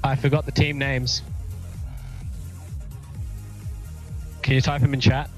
I forgot the team names. Can you type them in chat?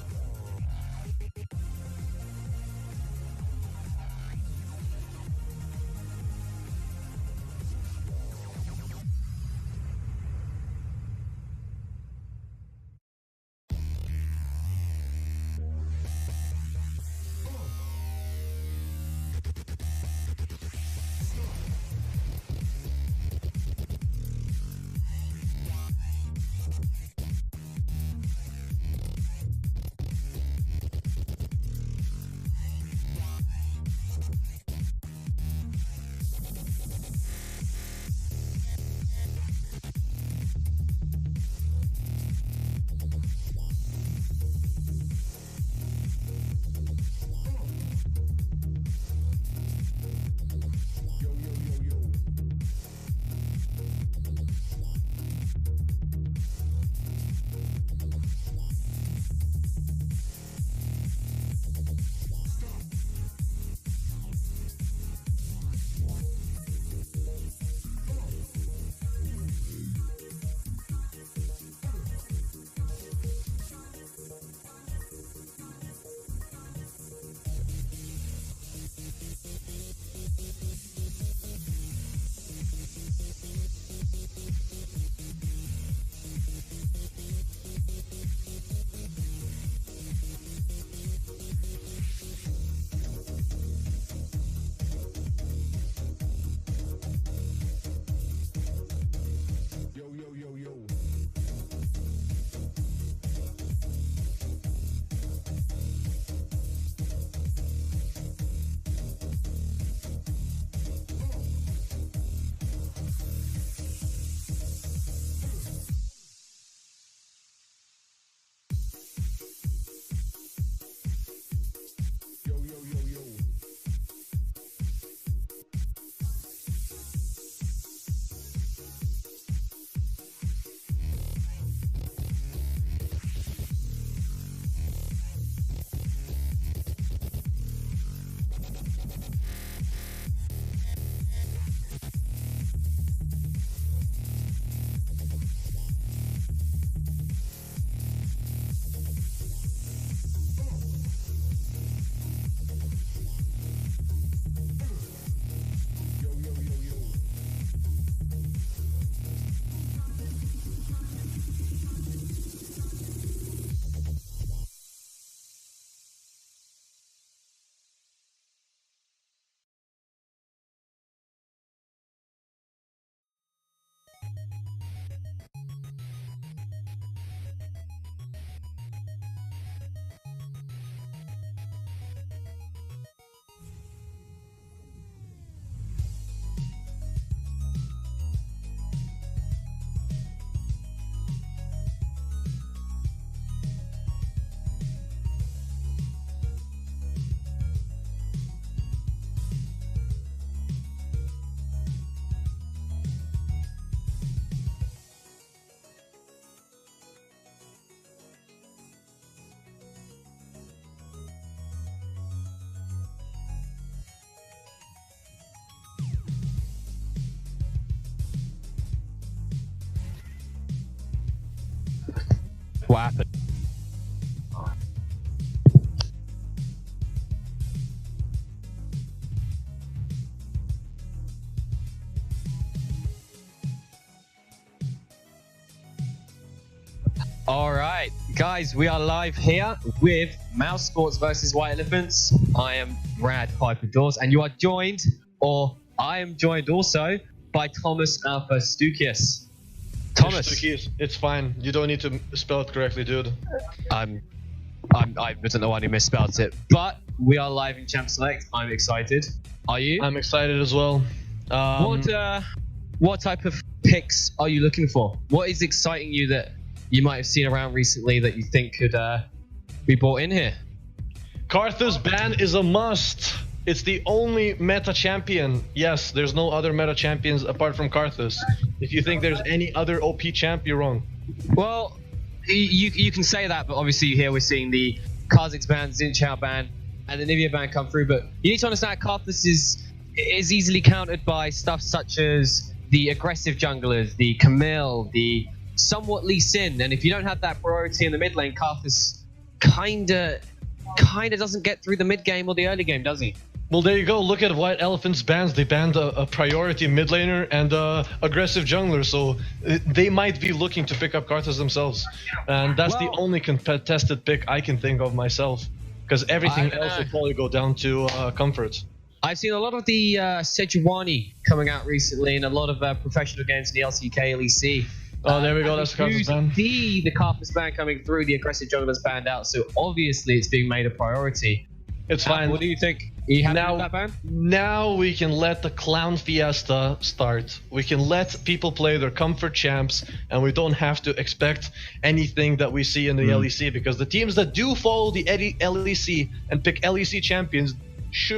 What happened? All right, guys, we are live here with Mouse Sports versus White Elephants. I am Brad Piper Dawes, and you are joined, or I am joined also by Thomas Alpha Stukius. Thomas, Stukius, it's fine. You don't need to spell it correctly, dude. I wasn't the one who misspelled it, but we are live in Champ Select. I'm excited. Are you? I'm excited as well. What type of picks are you looking for? What is exciting you that you might have seen around recently that you think could be brought in here? Karthus ban is a must. It's the only meta champion. Yes, there's no other meta champions apart from Karthus. If you think there's any other OP champ, you're wrong. Well, you can say that, but obviously here we're seeing the Kha'Zix ban, Xin Chao ban, and the Nivea ban come through. But you need to understand Karthus is easily countered by stuff such as the aggressive junglers, the Camille, the somewhat Lee Sin, and if you don't have that priority in the mid lane, Karthus kinda doesn't get through the mid game or the early game, does he? Well, there you go. Look at White Elephant's bans. They banned a priority mid laner and aggressive jungler, so they might be looking to pick up Karthus themselves. And that's the only contested pick I can think of myself, because everything else will probably go down to comfort. I've seen a lot of the Sejuani coming out recently in a lot of professional games in the LCK, LEC. Oh, there we go. That's the Karthus ban. The Karthus ban coming through, the aggressive junglers banned out, so obviously it's being made a priority. It's fine. What do you think? Are you happy with that ban? Now we can let the clown fiesta start. We can let people play their comfort champs, and we don't have to expect anything that we see in the LEC, because the teams that do follow the LEC and pick LEC champions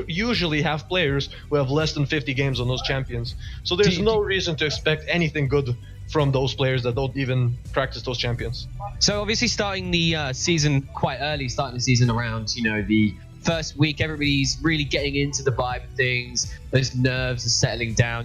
usually have players who have less than 50 games on those champions. So there's no reason to expect anything good from those players that don't even practice those champions. So obviously starting the season quite early, starting the season around, the first week, everybody's really getting into the vibe of things. Those nerves are settling down,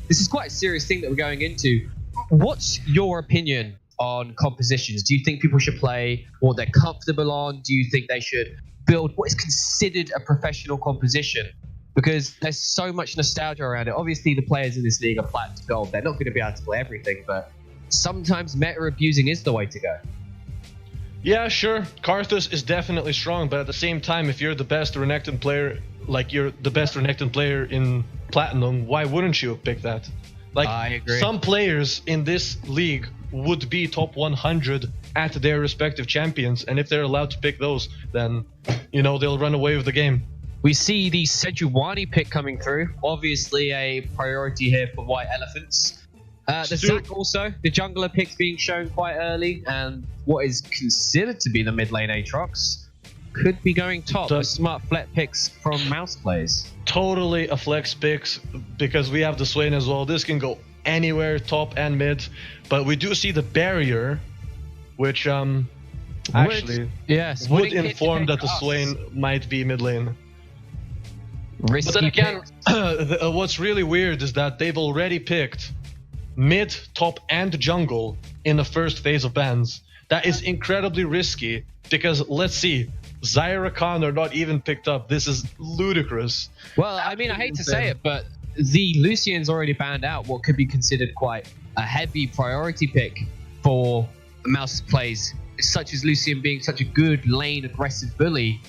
This is quite a serious thing that we're going into. What's your opinion on compositions? Do you think people should play what they're comfortable on? Do you think they should build what is considered a professional composition? Because there's so much nostalgia around it. Obviously, the players in this league are flat to gold. They're not going to be able to play everything, but sometimes meta abusing is the way to go. Yeah, sure. Karthus is definitely strong, but at the same time, if you're the best Renekton player, like you're the best Renekton player in Platinum, why wouldn't you pick that? Like, I agree. Some players in this league would be top 100 at their respective champions, and if they're allowed to pick those, then, they'll run away with the game. We see the Sejuani pick coming through. Obviously a priority here for White Elephants. The Zac also, the jungler picks being shown quite early, and what is considered to be the mid lane Aatrox could be going top. A smart flex picks from Mouse plays. Totally a flex picks, because we have the Swain as well. This can go anywhere, top and mid, but we do see the barrier, which actually would inform that the Swain might be mid lane. But then again, what's really weird is that they've already picked mid, top, and jungle in the first phase of bans. That is incredibly risky, because let's see, Zyra Khan are not even picked up. This is ludicrous. Well, I mean, I hate to say it, but the Lucian's already banned out what could be considered quite a heavy priority pick for Mouse plays, such as Lucian being such a good lane aggressive bully.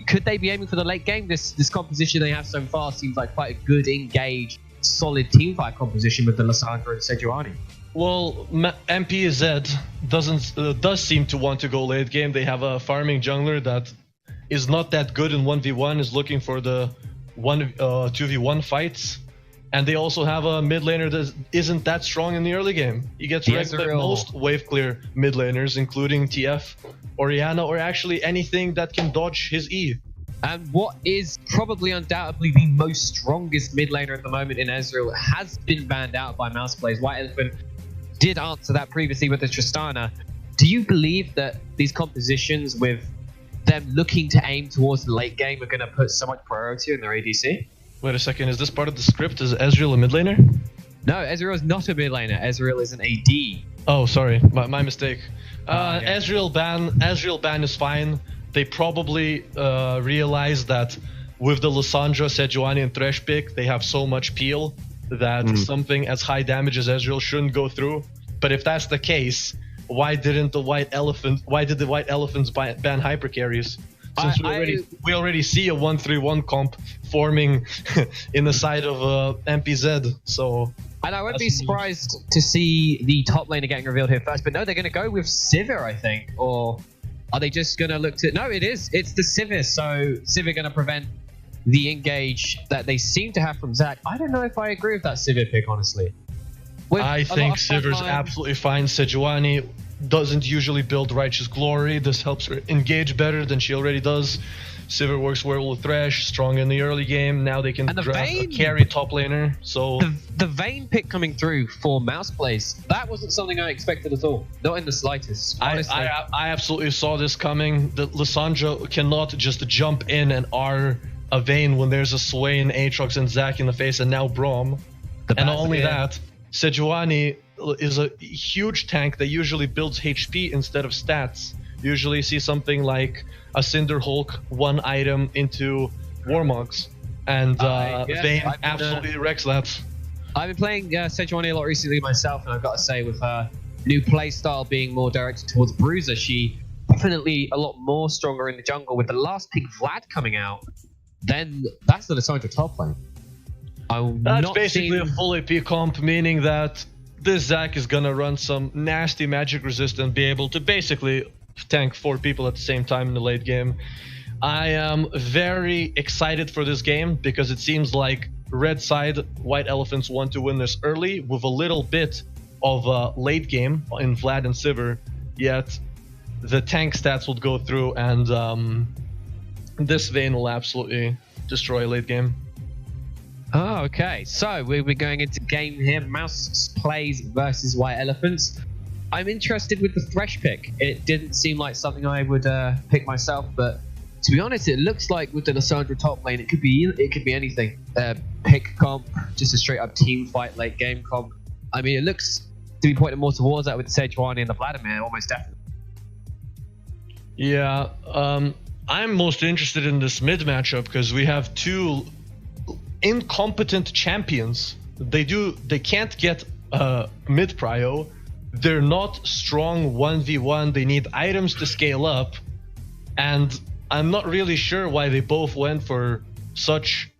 Could they be aiming for the late game? This composition they have so far seems like quite a good, engaged, solid teamfight composition with the Lissandra and Sejuani. Well, MPZ does seem to want to go late game. They have a farming jungler that is not that good in 1v1, is looking for the 2v1 fights. And they also have a mid laner that isn't that strong in the early game. He gets wrecked by most wave clear mid laners, including TF, Orianna, or actually anything that can dodge his E. And what is probably undoubtedly the most strongest mid laner at the moment in Ezreal has been banned out by Mouse plays. White Elephant did answer that previously with the Tristana. Do you believe that these compositions, with them looking to aim towards the late game, are going to put so much priority in their ADC? Wait a second, is this part of the script? Is Ezreal a mid laner? No, Ezreal is not a mid laner. Ezreal is an AD. Oh, sorry, my mistake. Ezreal ban is fine. They probably realized that with the Lissandra, Sejuani, and Thresh pick, they have so much peel that something as high damage as Ezreal shouldn't go through. But if that's the case, why did the White Elephants ban hyper carries? Since we already see a 1-3-1 comp forming in the side of MPZ, so. And I won't be surprised to see the top laner getting revealed here first, but no, they're going to go with Sivir, I think, or are they just going to look to... No, it's the Sivir, so Sivir going to prevent the engage that they seem to have from Zac. I don't know if I agree with that Sivir pick, honestly. I think Sivir's absolutely fine. Sejuani doesn't usually build Righteous Glory. This helps her engage better than she already does. Sivir works well with Thresh, strong in the early game. Now they can draft a carry top laner. So the Vayne pick coming through for Mouse plays, that wasn't something I expected at all. Not in the slightest. I absolutely saw this coming. The Lissandra cannot just jump in and R a Vayne when there's a Swain, Aatrox, and Zac in the face, and now Braum. And not only that, Sejuani is a huge tank that usually builds HP instead of stats. You usually see something like a Cinder Hulk, one item into Warmogs, and Vayne absolutely wrecks that. I've been playing Sejuani a lot recently myself, and I've got to say, with her new playstyle being more directed towards Bruiser, she definitely a lot more stronger in the jungle. With the last pick Vlad coming out, then that's the Lissandra top lane. That's basically a full AP comp, meaning that this Zac is gonna run some nasty magic resist and be able to basically tank 4 people at the same time in the late game. I am very excited for this game because it seems like red side White Elephants want to win this early with a little bit of late game in Vlad and Sivir, yet the tank stats will go through, and this Vayne will absolutely destroy late game. Oh, okay. So we'll be going into game here. Mouse plays versus White Elephants. I'm interested with the Thresh pick. It didn't seem like something I would pick myself, but to be honest, it looks like with the Lissandra top lane, it could be anything. Pick comp, just a straight up team fight late game comp. I mean, it looks to be pointing more towards that with the Sejuani and the Vladimir, almost definitely. Yeah, I'm most interested in this mid matchup because we have 2 incompetent champions. They can't get mid prio. They're not strong 1v1. They need items to scale up, and I'm not really sure why they both went for such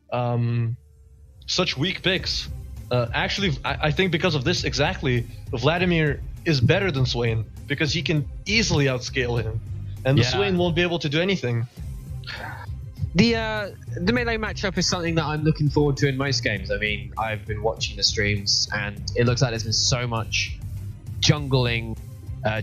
weak picks. Actually, I think because of this exactly, Vladimir is better than Swain because he can easily outscale him, and the Swain won't be able to do anything. The melee matchup is something that I'm looking forward to in most games. I mean, I've been watching the streams, and it looks like there's been so much jungling,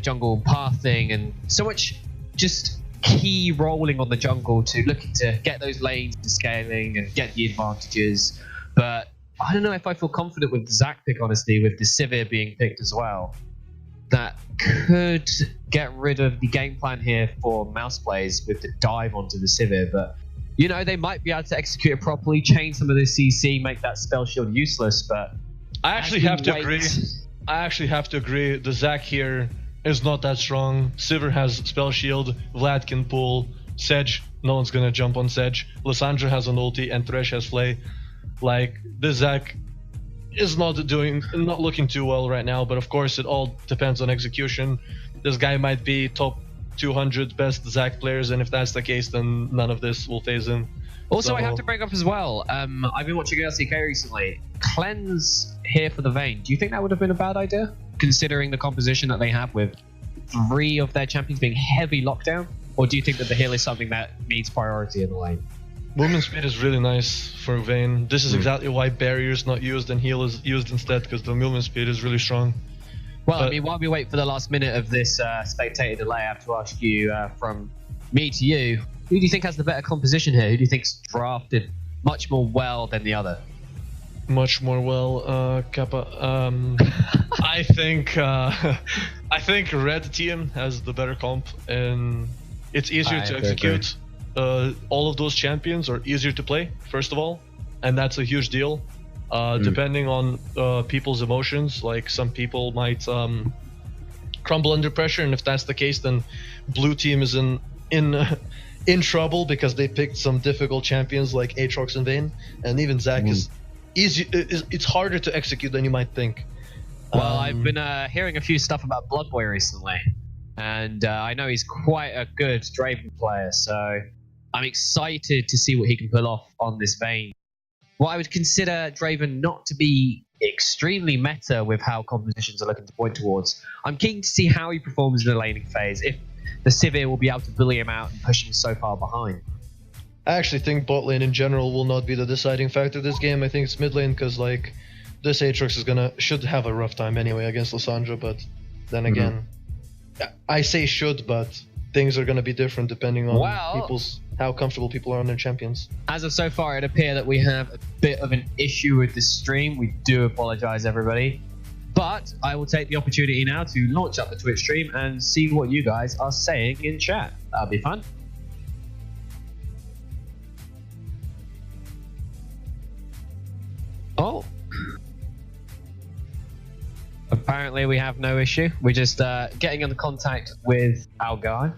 jungle pathing, and so much just key rolling on the jungle to looking to get those lanes to scaling and get the advantages. But I don't know if I feel confident with the Zac pick, honestly, with the Sivir being picked as well. That could get rid of the game plan here for Mouse plays with the dive onto the Sivir, but you know, they might be able to execute it properly, chain some of the CC, make that spell shield useless, but I actually have to agree. The Zac here is not that strong. Sivir has spell shield, Vlad can pull, Sedge, no one's gonna jump on Sedge, Lissandra has an ulti, and Thresh has Flay. Like, this Zac is not looking too well right now, but of course it all depends on execution. This guy might be top 200 best Zac players, and if that's the case, then none of this will phase him. Also, I have to bring up as well, I've been watching LCK recently. Cleanse here for the Vayne. Do you think that would have been a bad idea, considering the composition that they have with 3 of their champions being heavy lockdown? Or do you think that the heal is something that needs priority in the lane? Movement speed is really nice for Vayne. This is exactly why barrier is not used and heal is used instead, because the movement speed is really strong. Well, I mean, while we wait for the last minute of this spectator delay, I have to ask you, from me to you, who do you think has the better composition here? Who do you think's drafted much more well than the other? Much more well, Kappa. I think red team has the better comp, and it's easier to execute. All of those champions are easier to play, first of all, and that's a huge deal. Depending on people's emotions, like some people might crumble under pressure, and if that's the case, then blue team is in trouble because they picked some difficult champions like Aatrox and Vayne, and even Zac is easy. It's harder to execute than you might think. Well, I've been hearing a few stuff about Blood Boy recently, and I know he's quite a good Draven player, so I'm excited to see what he can pull off on this Vayne. What I would consider Draven not to be extremely meta with how compositions are looking to point towards. I'm keen to see how he performs in the laning phase, if the Sivir will be able to bully him out and push him so far behind. I actually think bot lane in general will not be the deciding factor this game. I think it's mid lane, because like this Aatrox should have a rough time anyway against Lissandra, but then again, I say should, but things are gonna be different depending on how comfortable people are on their champions. As of so far, it appears that we have a bit of an issue with this stream. We do apologize, everybody. But I will take the opportunity now to launch up the Twitch stream and see what you guys are saying in chat. That'll be fun. Oh. Apparently we have no issue. We're just getting into contact with our guy.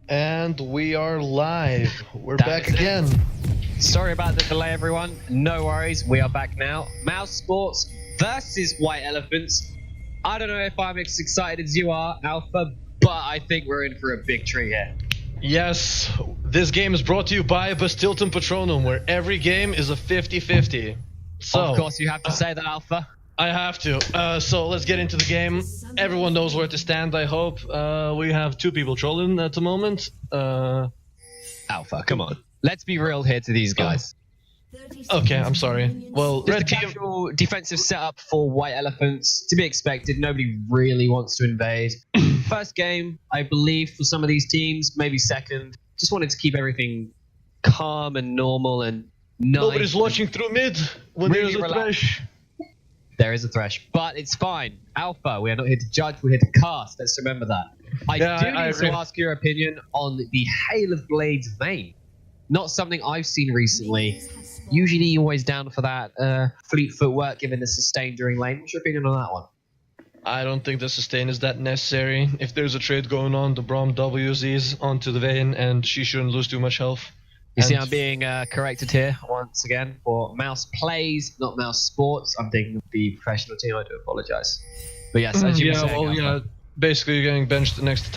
And we are live. We're back again. Sorry about the delay, everyone. No worries. We are back now. Mouse Sports versus White Elephants. I don't know if I'm as excited as you are, Alpha, but I think we're in for a big treat here. Yes, this game is brought to you by Bastilton Patronum, where every game is a 50-50. So, of course, you have to say that, Alpha. I have to. So let's get into the game. Everyone knows where to stand, I hope. We have two people trolling at the moment. Alpha, come on. Let's be real here to these guys. Okay, I'm sorry. Well, just a casual defensive setup for White Elephants. To be expected, nobody really wants to invade. First game, I believe, for some of these teams, maybe second. Just wanted to keep everything calm and normal and nice. Nobody's watching through mid when really there's a thresh. There is a thresh, but it's fine. Alpha, we are not here to judge, we're here to cast. Let's remember that. I need to ask your opinion on the Hail of Blades vein. Not something I've seen recently. Usually you're always down for that fleet footwork given the sustain during lane. What's your opinion on that one? I don't think the sustain is that necessary. If there's a trade going on, the Braum WZs onto the vein and she shouldn't lose too much health. You see, I'm being corrected here once again for Mouse Plays, not Mouse Sports. I'm thinking of the professional team. I do apologize. But yes, as you were saying, basically you're getting benched next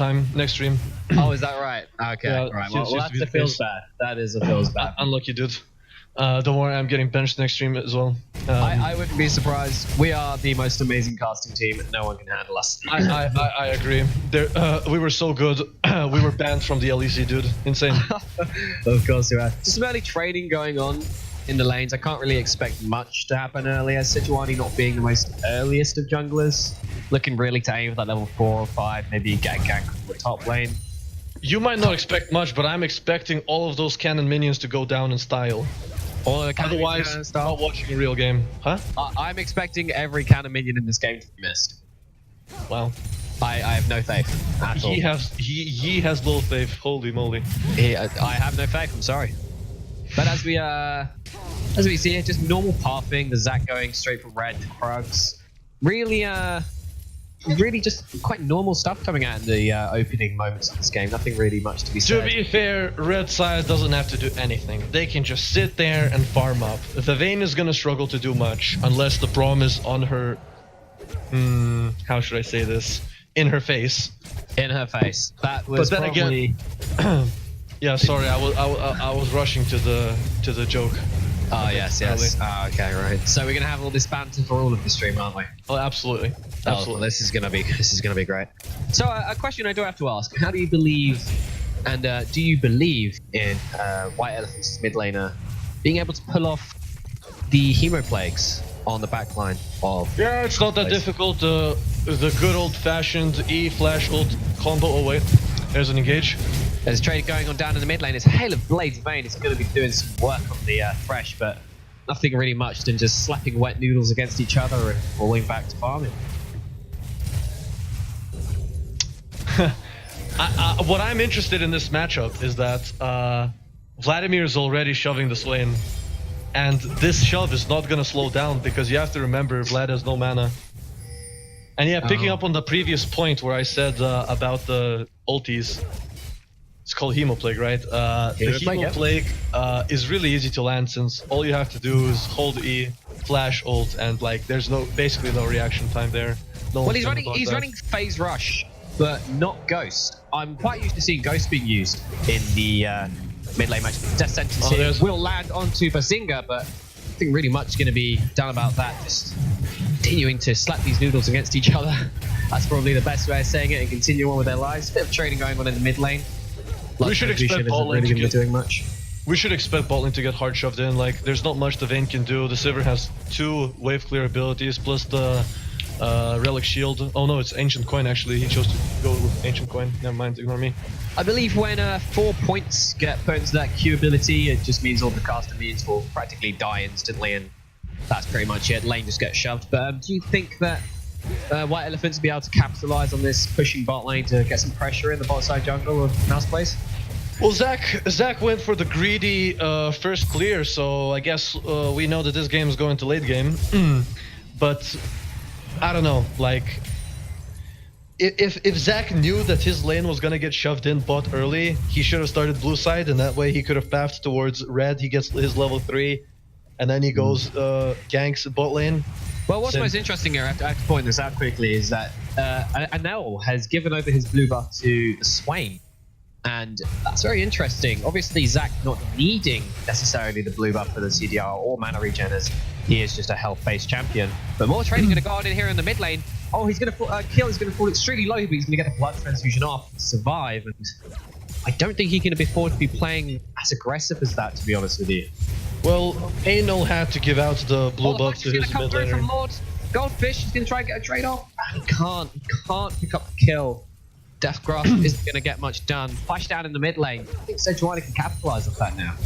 stream. Oh, is that right? Okay, yeah, right. Well, that's a feels bad. That is a feels bad. Unlucky, dude. Don't worry, I'm getting benched next stream as well. I wouldn't be surprised. We are the most amazing casting team, and no one can handle us. I agree. We were so good. We were banned from the LEC, dude. Insane. Of course we are. Just some early trading going on in the lanes. I can't really expect much to happen early, as Situani not being the most earliest of junglers. Looking really to aim for that level 4 or 5, maybe get a gank from the top lane. You might not expect much, but I'm expecting all of those cannon minions to go down in style. Otherwise, not watching a real game. Huh? I'm expecting every cannon minion in this game to be missed. Well, I have no faith at all. He has low faith. Holy moly. I have no faith. I'm sorry. But as we see here, just normal pathing, the Zac going straight from red to Krugs. Really just quite normal stuff coming out in the opening moments of this game. Nothing really much to be said. To be fair, red side doesn't have to do anything. They can just sit there and farm up. The Vayne is gonna struggle to do much unless the Braum is on her... how should I say this? In her face. In her face. That was but then probably... again... yeah, sorry, I was rushing to the joke. Oh, yes. Okay, right. So we're gonna have all this banter for all of the stream, aren't we? Oh, absolutely. Absolutely. This is gonna be great. So a question I do have to ask: how do you believe, and do you believe in White Elephant's mid laner being able to pull off the Hemo Plagues on the back line of? Yeah, it's not that difficult. The good old-fashioned E flash ult combo. Oh wait, there's an engage. There's a trade going on down in the mid lane. It's Hail of Blades Vayne. It's going to be doing some work on the Thresh, but nothing really much than just slapping wet noodles against each other and falling back to farming. What I'm interested in this matchup is that Vladimir is already shoving the Swain, and this shove is not going to slow down because you have to remember Vlad has no mana. And yeah, picking up on the previous point where I said about the ultis, it's called Hemo Plague, right? The Hemo Plague is really easy to land since all you have to do is hold E, flash ult, and like there's basically no reaction time there. Well, he's running Phase Rush, but not Ghost. I'm quite used to seeing Ghost being used in the mid lane match. Death Sentence here will land onto Bazinga, but nothing really much going to be done about that. Just continuing to slap these noodles against each other. That's probably the best way of saying it, and continue on with their lives. A bit of trading going on in the mid lane. We should expect bot lane to doing much. We should expect bot lane to get hard shoved in. Like, there's not much the Vayne can do. The Sivir has 2 wave clear abilities plus the relic shield. Oh no, it's Ancient Coin actually. He chose to go with Ancient Coin. Never mind, ignore me. I believe when 4 points get put into that Q ability, it just means all the caster minions will practically die instantly, and that's pretty much it. Lane just gets shoved. But do you think that White Elephants will be able to capitalize on this pushing bot lane to get some pressure in the bot side jungle of Mouse Place? Well, Zac went for the greedy first clear, so I guess we know that this game is going to late game. But I don't know, like if Zac knew that his lane was gonna get shoved in bot early, he should have started blue side, and that way he could have pathed towards red. He gets his level 3, and then he goes ganks bot lane. Well, what's most interesting here, I have to point this out quickly, is that Anel has given over his blue buff to the Swain. And that's very interesting. Obviously, Zac not needing necessarily the blue buff for the CDR or mana regen, as he is just a health-based champion. But more trading going to go on in here in the mid lane. Oh, he's going to kill. He's going to fall extremely low, but he's going to get a blood transfusion off to survive. And I don't think he can afford to be playing as aggressive as that, to be honest with you. Well, Anal had to give out the blue buff to his mid laner. Goldfish is going to try and get a trade off. He can't pick up the kill. Death Grasp isn't going to get much done. Flash down in the mid lane. I think Sejuani can capitalize off that now.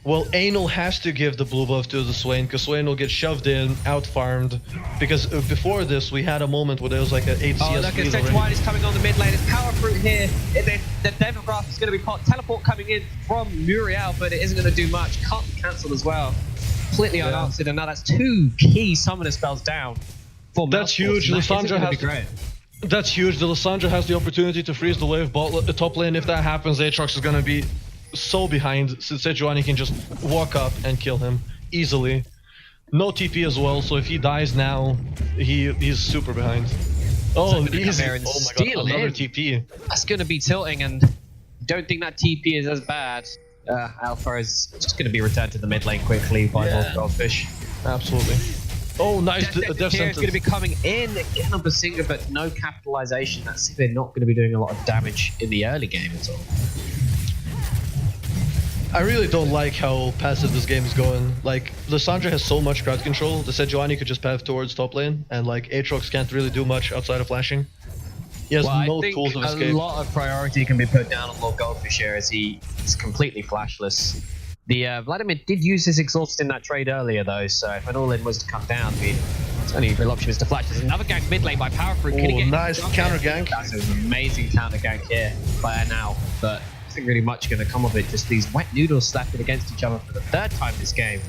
Well, Anal has to give the blue buff to the Swain, because Swain will get shoved in, out-farmed. Because before this, we had a moment where there was like an 8 CS lead already. Oh, look, Sejuani is coming on the mid lane. It's Power Fruit here. The Death Grasp is going to be teleport coming in from Muriel, but it isn't going to do much. Can't be cancelled as well. Completely unanswered, and now that's 2 key summoner spells down. That's huge. Lissandra has... Great. That's huge. The Lissandra has the opportunity to freeze the wave top lane. If that happens, Aatrox is going to be so behind, since Sejuani can just walk up and kill him easily. No TP as well, so if he dies now, he's super behind. Oh, easy. Oh my god, another TP. That's going to be tilting, and don't think that TP is as bad. Alpha is just going to be returned to the mid lane quickly by Goldfish. Absolutely. Oh, nice. Death Sentence is going to be coming in again on Bazinga, but no capitalization. That's if they're not going to be doing a lot of damage in the early game at all. I really don't like how passive this game is going. Like, Lissandra has so much crowd control. The Sejuani could just path towards top lane, and like Aatrox can't really do much outside of flashing. He has no tools of escape. A lot of priority can be put down on Lord Goldfish here, as he is completely flashless. The Vladimir did use his exhaust in that trade earlier, though, so if an all-in was to come down, his only real option is to flash. There's another gank mid lane by Power Fruit. Oh, nice counter gank. That's an amazing counter gank here by now, but nothing really much going to come of it. Just these wet noodles slapping against each other for the third time this game.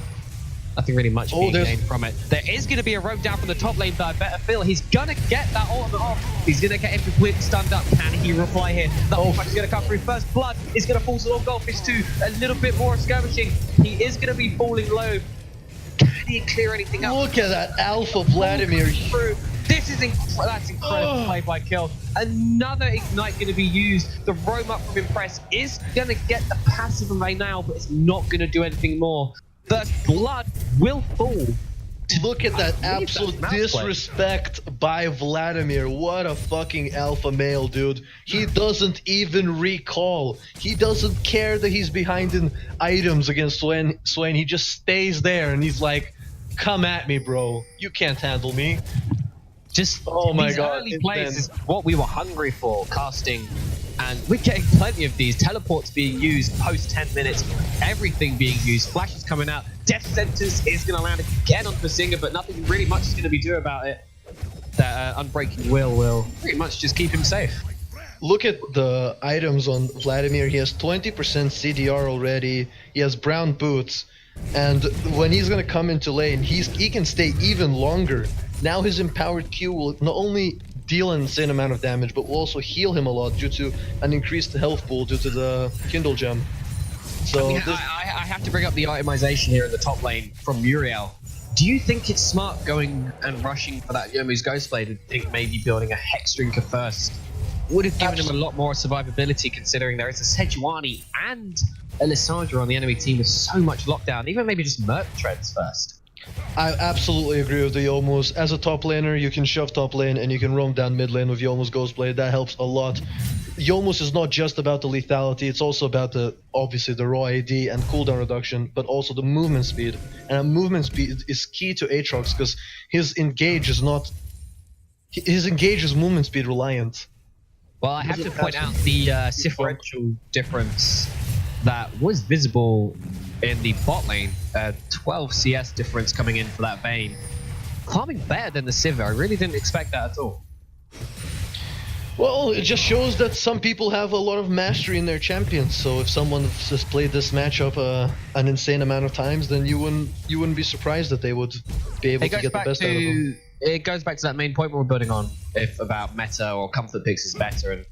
Nothing really much being gained from it. There is going to be a roam down from the top lane, but I better feel he's going to get that ultimate off. He's going to get him completely stunned up. Can he reply here? The ultimate is going to come through. First blood is going to fall to Lord Goldfish too. A little bit more skirmishing. He is going to be falling low. Can he clear anything up? Look at that Alpha Vladimir. This is that's incredible play by Kill. Another Ignite going to be used. The roam up from Impress is going to get the passive away now, but it's not going to do anything more. First blood will fall. Look at that absolute disrespect by Vladimir. What a fucking alpha male, dude. He doesn't even recall. He doesn't care that he's behind in items against Swain. He just stays there and he's like, come at me, bro. You can't handle me. Just oh my these god, early plays is what we were hungry for, casting. And we're getting plenty of these. Teleports being used post 10 minutes. Everything being used. Flashes coming out. Death Sentence is going to land again on the Singer, but nothing really much is going to be due about it. That Unbreaking will pretty much just keep him safe. Look at the items on Vladimir. He has 20% CDR already. He has brown boots. And when he's going to come into lane, he can stay even longer. Now his empowered Q will not only deal an insane amount of damage, but will also heal him a lot due to an increased health pool due to the Kindle gem. So I have to bring up the itemization here in the top lane from Muriel. Do you think it's smart going and rushing for that Yomu's Ghostblade and think maybe building a Hex Drinker first would have given him a lot more survivability, considering there is a Sejuani and a Lissandra on the enemy team with so much lockdown? Even maybe just Merc Treads first. I absolutely agree with the Yomus. As a top laner, you can shove top lane and you can roam down mid lane with Yomu's Ghostblade. That helps a lot. Yomus is not just about the lethality, it's also about obviously the raw AD and cooldown reduction, but also the movement speed. And movement speed is key to Aatrox because his engage is movement speed reliant. Well, I have to point out the differential difference that was visible in the bot lane. 12 CS difference coming in for that Vayne. Farming better than the Sivir. I really didn't expect that at all. Well, it just shows that some people have a lot of mastery in their champions. So if someone has played this matchup an insane amount of times, then you wouldn't be surprised that they would be able to get the best out of them. It goes back to that main point we're building on, about meta or comfort picks is better. And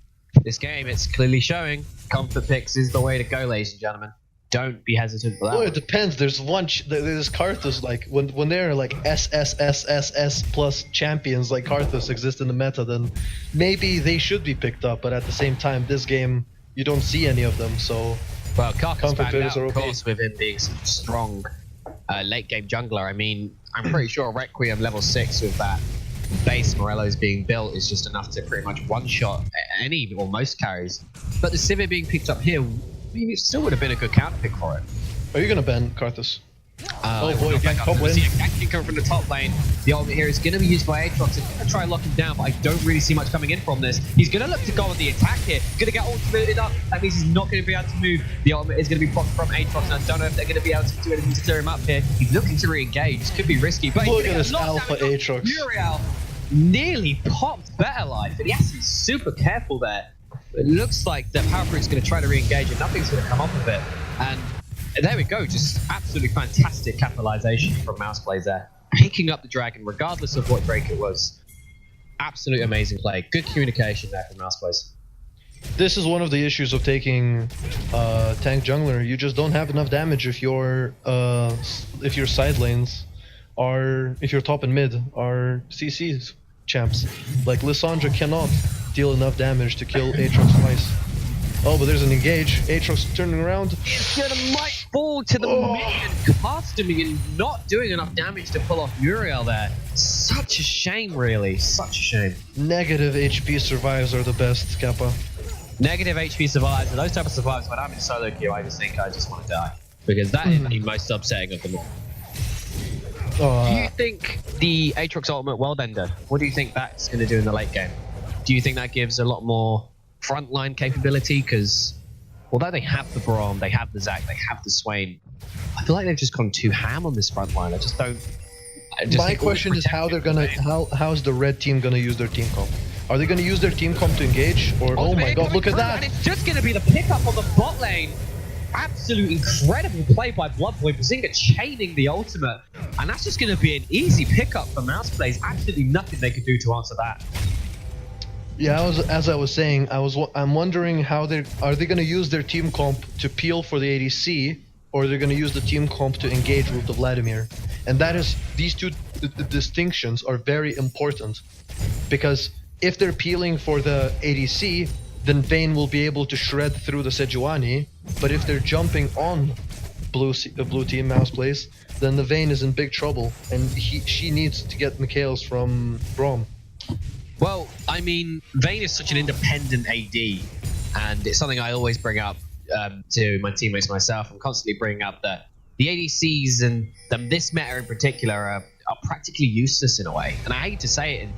this game, it's clearly showing comfort picks is the way to go, ladies and gentlemen. Don't be hesitant for that. Well, it depends. There's Karthus, like when they're like SSSSS plus champions like Karthus exist in the meta, then maybe they should be picked up. But at the same time, this game you don't see any of them. So well, Karthus found out, of course, with him being such a strong late game jungler. I mean, I'm pretty sure Requiem level 6 with that base Morello's being built is just enough to pretty much one shot any or most carries. But the Sivir being picked up here, I mean, it still would have been a good counter pick for it. Are you going to ban Karthus? Oh boy, again, top lane. See a ganking coming from the top lane. The ultimate here is going to be used by Aatrox. He's going to try and lock him down, but I don't really see much coming in from this. He's going to look to go on the attack here. Going to get ultimated up. That means he's not going to be able to move. The ultimate is going to be blocked from Aatrox, and I don't know if they're going to be able to do anything to clear him up here. He's looking to re-engage. This could be risky, but look at this alpha Aatrox. Muriel nearly popped Better Life, and he has to be super careful there. It looks like the Power Fruit's going to try to re-engage and nothing's going to come off of it. And there we go, just absolutely fantastic capitalization from Mouseplays there. Picking up the dragon regardless of what Drake it was. Absolutely amazing play. Good communication there from Mouseplays. This is one of the issues of taking tank jungler. You just don't have enough damage if your side lanes are, if your top and mid are CCs champs. Like Lissandra cannot deal enough damage to kill Aatrox twice. Oh, but there's an engage. Aatrox turning around. He's gonna might fall to the minion, costuming and not doing enough damage to pull off Muriel there. Such a shame, really. Such a shame. Negative HP survives are the best, Kappa. Negative HP survives, and those type of survives, when I'm in solo queue, I just think I just want to die. Because that is the most upsetting of them all. Do you think the Aatrox ultimate well ended? What do you think that's going to do in the late game? Do you think that gives a lot more frontline capability? Because although they have the Braum, they have the Zac, they have the Swain, I feel like they've just gone too ham on this frontline. I just don't. My question is how they're gonna, how's the red team gonna use their team comp? Are they going to use their team comp to engage? Or oh my god, look at that! And it's just going to be the pickup on the bot lane. Absolute incredible play by Bloodboy. Bazinga chaining the ultimate. And that's just going to be an easy pickup for Mouseplays. Absolutely nothing they could do to answer that. Yeah, as I was saying, I'm wondering how are they going to use their team comp to peel for the ADC, or they're going to use the team comp to engage with the Vladimir. And that is, these two distinctions are very important, because if they're peeling for the ADC, then Vayne will be able to shred through the Sejuani. But if they're jumping on blue team Mouseplays, then the Vayne is in big trouble, and she needs to get Mikhails from Braum. Well, I mean, Vayne is such an independent AD, and it's something I always bring up to my teammates myself. I'm constantly bringing up that the ADCs and this meta in particular are practically useless in a way. And I hate to say it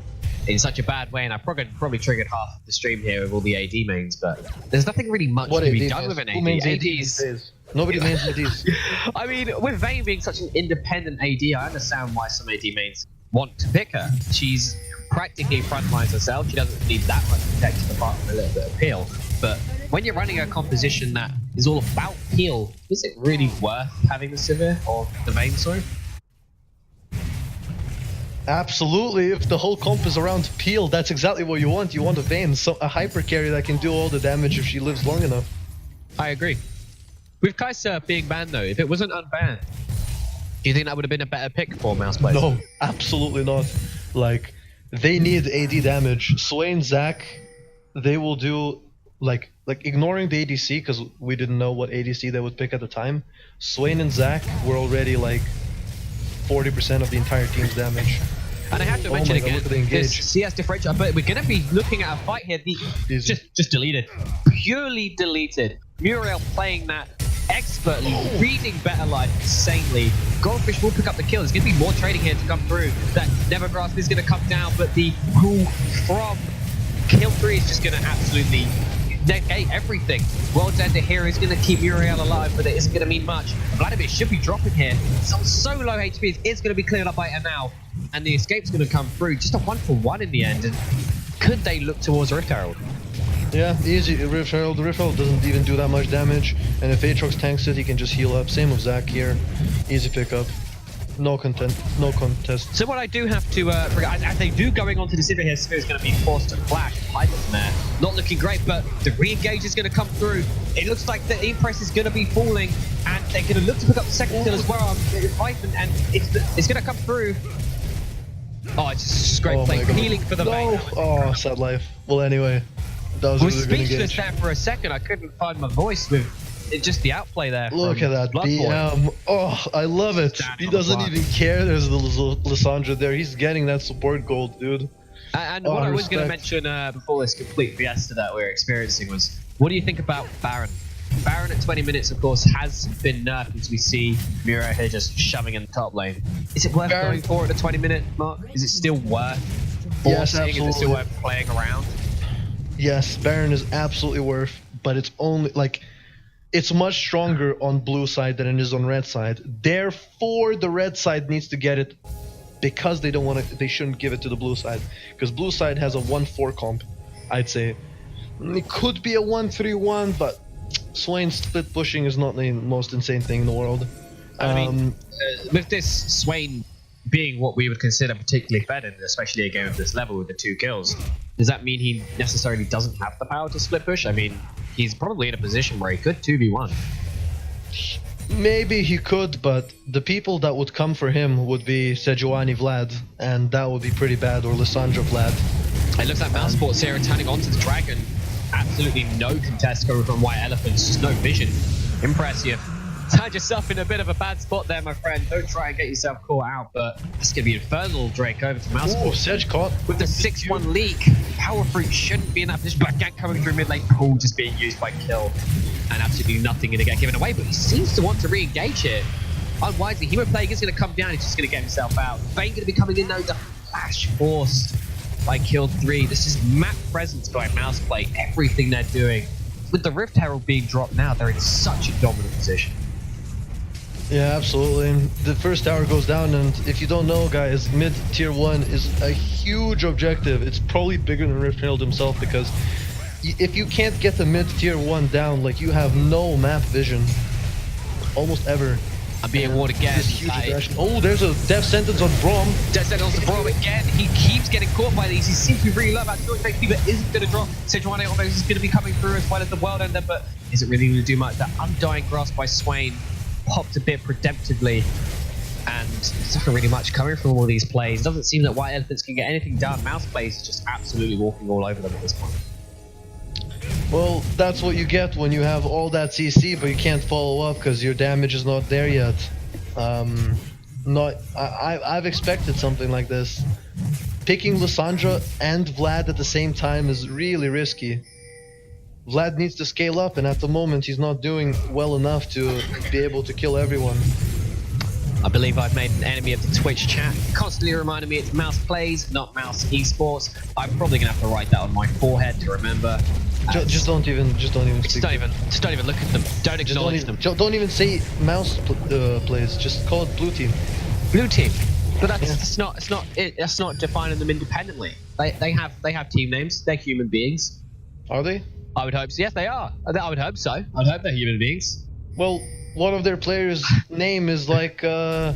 in such a bad way, and I probably triggered half of the stream here with all the AD mains, but there's nothing really much to be done with an AD. Who mains ADs? Nobody mains ADs. I mean, with Vayne being such an independent AD, I understand why some AD mains want to pick her. She's practically frontlines herself. She doesn't need that much protection apart from a little bit of peel. But when you're running a composition that is all about peel, is it really worth having the Sivir or the Vayne, sorry? Absolutely. If the whole comp is around peel, that's exactly what you want. You want a Vayne, a hyper carry that can do all the damage if she lives long enough. I agree. With Kai'Sa being banned though, if it wasn't unbanned, do you think that would have been a better pick for Mouseplays? No, absolutely not. Like, they need AD damage. Swain, Zac, they will do like ignoring the ADC, because we didn't know what ADC they would pick at the time. Swain and Zac were already like 40% of the entire team's damage. And I have to mention again, this CS differential, but we're going to be looking at a fight here. Just deleted. Purely deleted. Muriel playing that expertly, reading Better Life insanely. Goldfish will pick up the kill. There's going to be more trading here to come through. That Nevergrass is going to come down, but the pull from kill 3 is just going to absolutely negate everything. World's Ender here is going to keep Muriel alive, but it isn't going to mean much. Vladimir should be dropping here. It's on so low HP, it's going to be cleared up by her now. And the escape's going to come through. Just a 1-for-1 in the end. And could they look towards Rift Herald? Yeah, easy. Rift Herald doesn't even do that much damage. And if Aatrox tanks it, he can just heal up. Same with Zac here. Easy pickup. No contest. So what I do have to as they do going on to the Sivir here, Sivir is going to be forced to flash. Hyper from there. Not looking great, but the re-engage is going to come through. It looks like the Impress is going to be falling, and they're going to look to pick up the second kill as well. And it's going to come through. Oh, it's just great play. Healing for the Vayne. Oh, sad life. Well, anyway. That was I was speechless there for a second. I couldn't find my voice with just the outplay there. Look at that BM. Oh, I love it. He doesn't even care. There's the Lissandra there. He's getting that support gold, dude. And what I was going to mention before this complete fiesta that we're experiencing was, what do you think about Baron? Baron at 20 minutes, of course, has been nerfed as we see Muriel here just shoving in the top lane. Is it worth going for at the 20-minute mark? Is it still worth forcing? Yes, absolutely. Is it still worth playing around? Yes, Baron is absolutely worth, but it's only like it's much stronger on blue side than it is on red side. Therefore, the red side needs to get it because they don't want to. They shouldn't give it to the blue side because blue side has a 1-4 comp. I'd say it could be a 1-3-1, but Swain split pushing is not the most insane thing in the world. I mean, with this Swain being what we would consider particularly fed, and especially a game of this level with the 2 kills, does that mean he necessarily doesn't have the power to split push? I mean, he's probably in a position where he could 2v1. Maybe he could, but the people that would come for him would be Sejuani Vlad, and that would be pretty bad, or Lissandra Vlad. It looks like Mouse Sports here are turning onto the Dragon. Absolutely no contest coming from White Elephants, just no vision. Impressive. Found yourself in a bit of a bad spot there, my friend. Don't try and get yourself caught out, but it's going to be infernal, Drake, over to Mouse Sports. Sedge caught. With the 6-1 leak, Power Fruit shouldn't be in that position, but gank coming through mid lane, Pool just being used by Kill. And absolutely nothing going to get given away, but he seems to want to re-engage here. Unwisely, Hero Plague is going to come down, he's just going to get himself out. Vayne going to be coming in though, the flash forced by Kill 3. This is map presence by Mouseplay, everything they're doing. With the Rift Herald being dropped now, they're in such a dominant position. Yeah, absolutely. The first tower goes down, and if you don't know, guys, mid tier 1 is a huge objective. It's probably bigger than Riftfield himself, because if you can't get the mid tier 1 down, like, you have no map vision. Almost ever. I'm being warned again. This huge aggression. Oh, there's a death sentence on Braum. Death sentence on Braum again. He keeps getting caught by these. He seems to be really low. About 2 HP, but isn't going to drop. Sejuani almost is going to be coming through as well as the World Ender, but isn't really going to do much. That Undying Grasp by Swain popped a bit redemptively, and there's not really much coming from all these plays. It doesn't seem that White Elephants can get anything done. Mouse plays is just absolutely walking all over them at this point. Well, that's what you get when you have all that CC, but you can't follow up because your damage is not there yet. I've expected something like this. Picking Lissandra and Vlad at the same time is really risky. Vlad needs to scale up, and at the moment he's not doing well enough to be able to kill everyone. I believe I've made an enemy of the Twitch chat, constantly reminding me it's Mouse Plays, not Mouse Esports. I'm probably gonna have to write that on my forehead to remember. Just don't even speak. Just don't even look at them. Don't acknowledge them. Don't even say Mouse Plays. Just call it Blue Team. Blue Team. But that's not defining them independently. They have team names. They're human beings. Are they? I would hope so. Yes, they are. I would hope so. I'd hope they're human beings. Well, one of their players' name is like a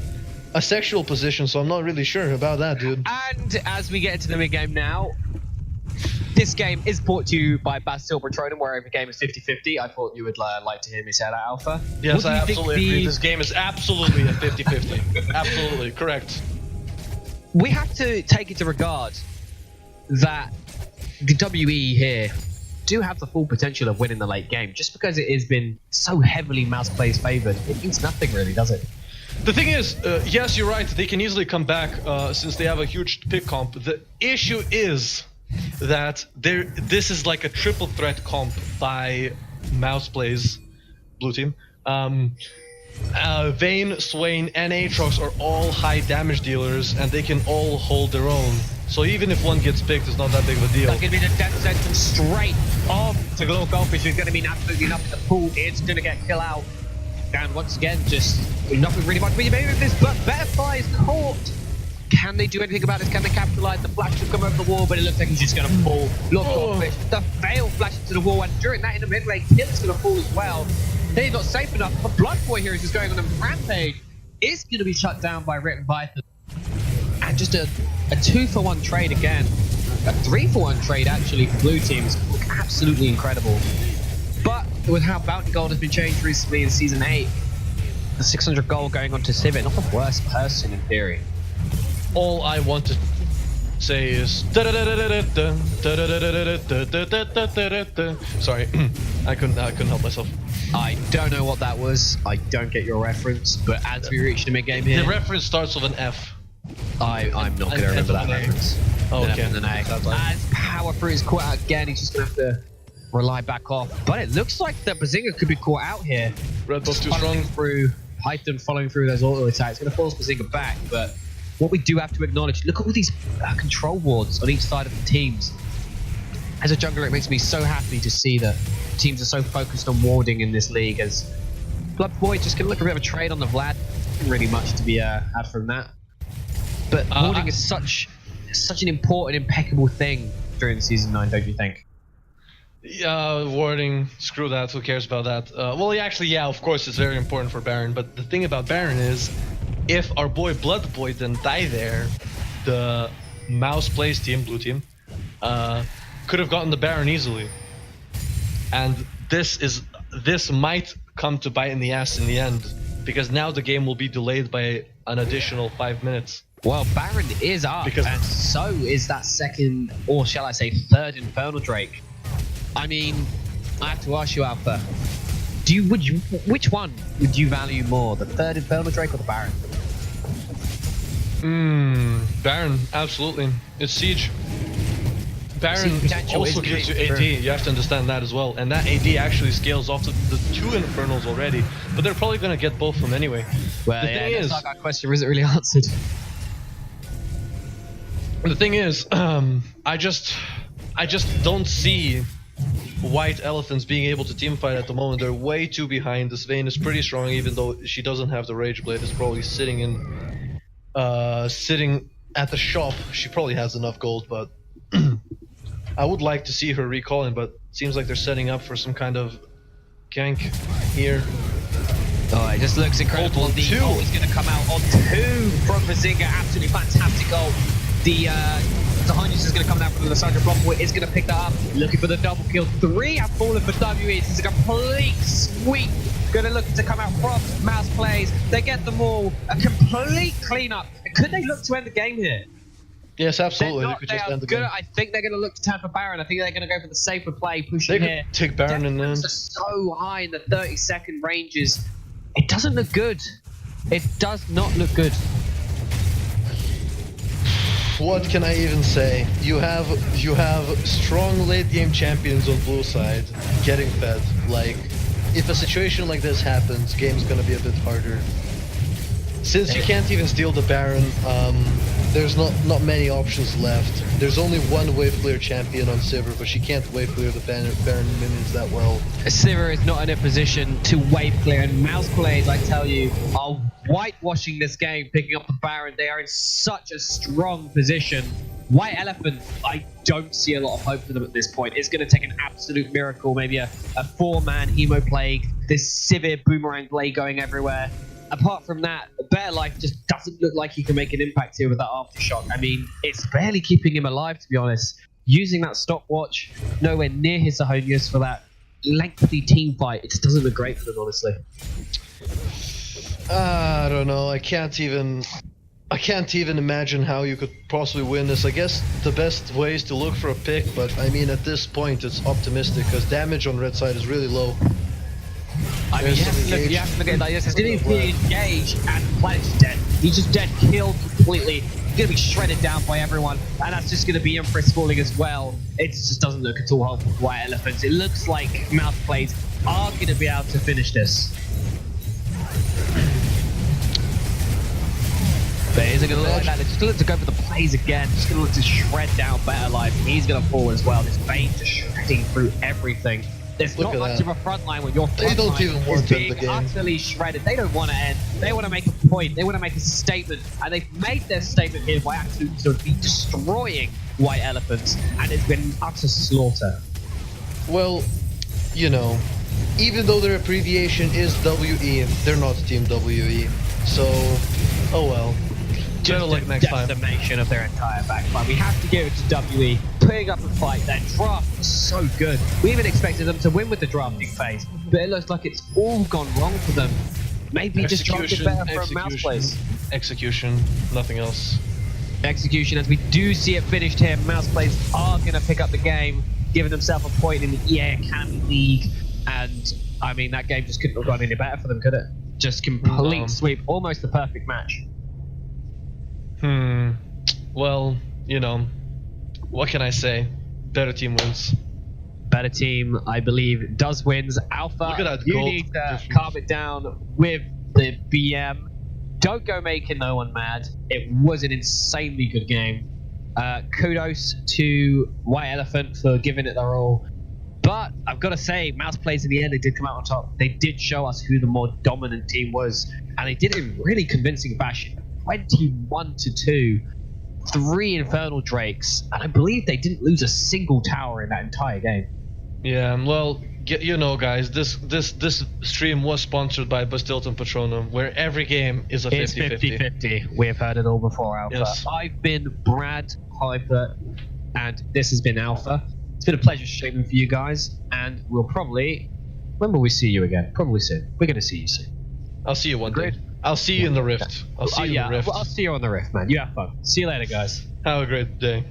sexual position, so I'm not really sure about that, dude. And as we get into the mid-game now, this game is brought to you by Bastille Petroleum, where every game is 50-50. I thought you would like to hear me say that, Alpha. Yes, I absolutely agree. This game is absolutely a 50-50. Absolutely, correct. We have to take into regard that the WE here do have the full potential of winning the late game. Just because it has been so heavily Mouse Plays favored, it means nothing really, does it? The thing is, yes, you're right, they can easily come back since they have a huge pick comp. The issue is that this is like a triple threat comp by Mouse Plays Blue Team. Vayne, Swain, and Aatrox are all high damage dealers, and they can all hold their own. So even if one gets picked, it's not that big of a deal. That's going to be the death sentence straight on to Glor Goldfish, who's going to mean absolutely nothing. The pool is going to get kill out. And once again, just nothing really much. But maybe with this, but Betterfly is caught. Can they do anything about this? Can they capitalize? The flash should come over the wall, but it looks like he's just going to fall. Look, Goldfish, the fail flash into the wall, and during that in the mid lane, Kill is going to fall as well. They're not safe enough. But Blood Boy here is just going on a rampage. Is going to be shut down by Written Python. And just a 2-for-1 trade again. A 3-for-1 trade actually for blue teams. Absolutely incredible. But with how Bounty Gold has been changed recently in Season 8, the 600 gold going on to Civet, not the worst person in theory. All I want to say is... Sorry, I couldn't help myself. I don't know what that was. I don't get your reference, but as we reach the mid-game here... The reference starts with an F. I'm not going to remember that reference. Oh, okay. As Power Fruit is caught out again, he's just going to have to rely back off. But it looks like the Bazinga could be caught out here. Red Bull's too strong. Python following through those auto attacks. Going to force Bazinga back, but what we do have to acknowledge, look at all these control wards on each side of the teams. As a jungler, it makes me so happy to see that teams are so focused on warding in this league, as Blood Boy just going to look a bit of a trade on the Vlad. Not really much to be had from that. But warding is such an important, impeccable thing during Season 9, don't you think? Yeah, warding, screw that, who cares about that? Well, yeah, of course it's very important for Baron, but the thing about Baron is, if our boy Blood Boy didn't die there, the Mouse Plays team, blue team, could have gotten the Baron easily. And this might come to bite in the ass in the end, because now the game will be delayed by an additional 5 minutes. Well, Baron is up, and so is that second, or shall I say third Infernal Drake. I mean, I have to ask you, Alpha, which one would you value more, the third Infernal Drake or the Baron? Baron, absolutely. It's Siege. Baron also gives you AD, you have to understand that as well. And that AD actually scales off to the 2 Infernals already, but they're probably going to get both of them anyway. Well, that's like our question isn't really answered. The thing is, I just don't see White Elephants being able to team fight at the moment. They're way too behind. This Vayne is pretty strong, even though she doesn't have the Rage Blade. It's probably sitting at the shop. She probably has enough gold, but I would like to see her recalling. But it seems like they're setting up for some kind of gank here. Oh, it just looks incredible. The ult is going to come out on 2 from Bazinga. Absolutely fantastic ult. The Honyas is going to come down from the Lysandra Blockboy. Is going to pick that up. Looking for the double kill. 3 have fallen for WE. This is a complete sweep. Going to look to come out from Mouse Plays. They get them all. A complete cleanup. Could they look to end the game here? Yes, absolutely. They could just end the game. I think they're going to look to turn for Baron. I think they're going to go for the safer play, pushing here. Take Baron and then. So high in the 30-second ranges. It doesn't look good. It does not look good. What can I even say? You have strong late game champions on blue side getting fed. Like, if a situation like this happens, game's gonna be a bit harder. Since you can't even steal the Baron, there's not many options left. There's only one wave clear champion on Sivir, but she can't wave clear the Baron minions that well. Sivir is not in a position to wave clear, and Mouse Plays, I tell you, are whitewashing this game, picking up the Baron. They are in such a strong position. White Elephant, I don't see a lot of hope for them at this point. It's going to take an absolute miracle, maybe a 4-man Hemo Plague, this Sivir Boomerang Blade going everywhere. Apart from that, Better Life just doesn't look like he can make an impact here with that Aftershock. I mean, it's barely keeping him alive, to be honest. Using that stopwatch, nowhere near his Sahonius for that lengthy team fight. It just doesn't look great for them, honestly. I don't know. I can't even imagine how you could possibly win this. I guess the best way is to look for a pick, but I mean, at this point, it's optimistic because damage on red side is really low. I mean, you have to look at it like this. As soon as he engaged and Planet's dead. He's just dead, killed completely. He's going to be shredded down by everyone, and that's just going to be Empress falling as well. It just doesn't look at all hopeful for White Elephants. It looks like Mouse Plays are going to be able to finish this. But is it going to look like that? They're just going to look to go for the plays again. Just going to look to shred down Better Life. He's going to fall as well. This Vayne just shredding through everything. There's not much of a front line when your front line is being utterly shredded. They don't want to end. They want to make a point. They want to make a statement. And they've made their statement here by absolutely destroying White Elephants. And it's been utter slaughter. Well, you know, even though their abbreviation is WE, they're not Team WE. So, oh well. Just like next time. Decimation of their entire backline. We have to give it to WE, putting up a fight. Their draft was so good. We even expected them to win with the drafting phase, but it looks like it's all gone wrong for them. Maybe just drafted better from Mouse Plays. Execution, nothing else. Execution, as we do see it finished here. Mouse Plays are going to pick up the game, giving themselves a point in the EA Academy League, and I mean, that game just couldn't have gone any better for them, could it? Just complete sweep, almost the perfect match. Well, you know, what can I say? Better team wins. Better team, I believe, does wins. Alpha, look at that you gold need to calm it down with the BM. Don't go making no one mad. It was an insanely good game. Kudos to White Elephant for giving it their all. But I've got to say, Mouse Plays in the end, they did come out on top. They did show us who the more dominant team was. And they did it in really convincing fashion. 21-2, 3 Infernal Drakes, and I believe they didn't lose a single tower in that entire game. Yeah, well, you know, guys, this stream was sponsored by Bastilton Patronum, where every game is a 50-50. It's 50-50. We have heard it all before, Alpha. Yes. I've been Brad Hyper, and this has been Alpha. It's been a pleasure streaming for you guys, and we'll probably... When will we see you again? Probably soon. We're going to see you soon. I'll see you one day. I'll see you in the Rift. I'll see you in the Rift. I'll see you on the Rift, man. You have fun. See you later, guys. Have a great day.